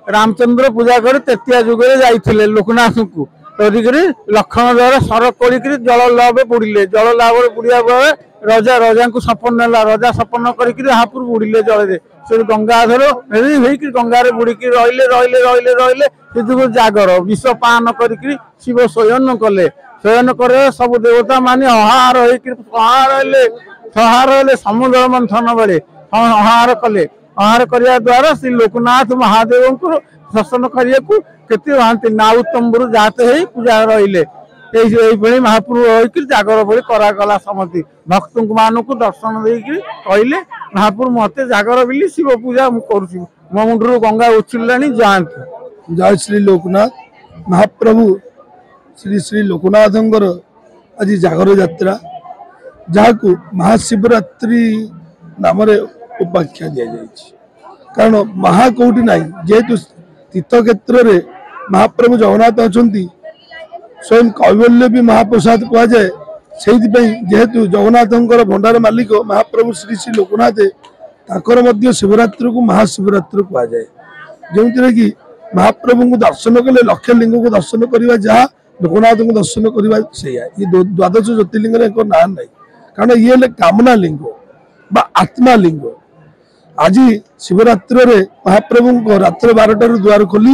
रामचंद्र पूजा कर तेतिया जुगे जाइए लोकनाथ को तरीक लक्षण द्वारा सर कोड़ी जल लाभ बुड़िले जल लाभ बुड़िया बेले रजा रजा को सपन ना रजा सपन करपुर बुड़िले जल से गंगाधर गंगार बुड़िकी रहिले रहिले रहिले रहिले से जागर विष पान कर शिव शयन कले शयन कर सब देवता मान अहार सहार समुद्र मंथन बेले अहार कले अहार करने द्वारा श्री लोकनाथ महादेव को दर्शन करने को केते नाउ तंबुर जाते ही पूजा रहिले महाप्रभु रही जागर भली करागला समति भक्त मान को दर्शन देकर कहले महाप्रभु मत जागर बिली शिव पूजा करुँ मो मुंडर गंगा उछिला जातु जय श्री लोकनाथ महाप्रभु श्री श्री लोकनाथंकर आज जागर यात्रा जहाँ को महाशिवरात्रि नाम उपाख्या दि जाए कारण महाकौटी ना जेहेतु तीर्थ क्षेत्र में महाप्रभु जगन्नाथ अच्छा स्वयं कैवल्य भी महाप्रसाद कहुए से जेहेतु जगन्नाथंकर भंडार मालिक महाप्रभु श्री श्री लोकनाथ ताकर शिवरात्रि को महाशिवरात्रि कहुए जो कि महाप्रभु को दर्शन कले लक्ष लिंग को दर्शन करवा जहाँ लोकनाथ को दर्शन करवा से द्वादश ज्योतिर्लिंग एक ना ना कारण ये कामना लिंग बा आत्मा लिंग आज शिवरात्रि में महाप्रभु को रात्र 12 द्वार खोली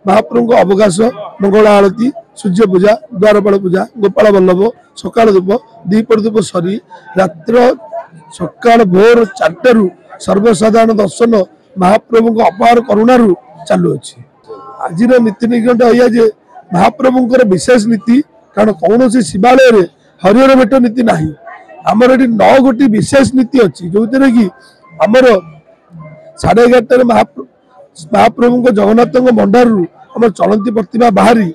महाप्रभु को अवकाश मंगल आरती सूर्य पूजा द्वारपाल पूजा गोपाल वल्लभ सकाल धूप दीपर धूप सरी रात्र सकाल भोर 4 सर्वसाधारण दर्शन महाप्रभु को अपार करुणु चालू अच्छी आज नीति निकट है महाप्रभु विशेष नीति कारण कौन सी शिवालय में हरिहर भेट नीति ना आमर ये 9 गोटी विशेष नीति अच्छी जो कि आमर 11:30 महाप्रभु को जगन्नाथ भंडार आम चलती प्रतिमा बाहरी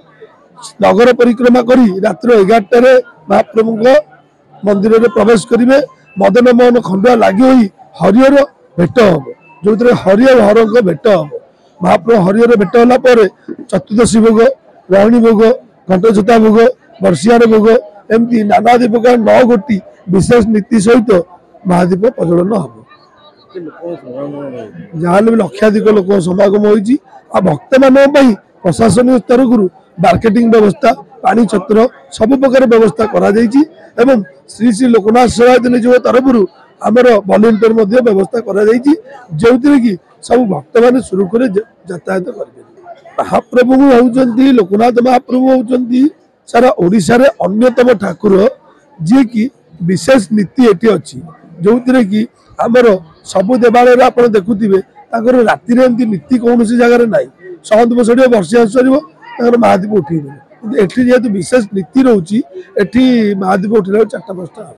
नगर परिक्रमा करी रात्र 11टार महाप्रभु मंदिर में प्रवेश करेंगे मदन मोहन खंडुआ लगी हुई हरिहर भेट हम जो हरिहर हर भेट हम महाप्रभु हरिहर भेट होगा चतुर्दशी भोग रोहिणी भोग घंटछता भोग बर्षियार भोग एमती नानादि प्रकार 9 गोटी विशेष नीति सहित महादीप प्रज्वलन हम जहाँ भी लक्षाधिक लोक समागम होती भक्त मान प्रशासनिक स्तर को मार्केटिंग व्यवस्था पानी छत्र सब प्रकार व्यवस्था करा एवं श्री श्री लोकनाथ सेवायत नियोग तरफ आमर वॉलंटियर व्यवस्था करा जो कि सब भक्त मान सुरुखुरे यातायात कर महाप्रभु होती लोकनाथ महाप्रभु होती सारा ओडिशा रे अन्यतम ठाकुर जी की विशेष नीति एटी अच्छी जो कि आमर सबु देवालय आप देखुवे राति नीति कौन सी जगह ना सहंत बसड़ वर्षा सर महादीप उठे जेहेतु विशेष नीति रोचे महादीप उठे 4-5टा।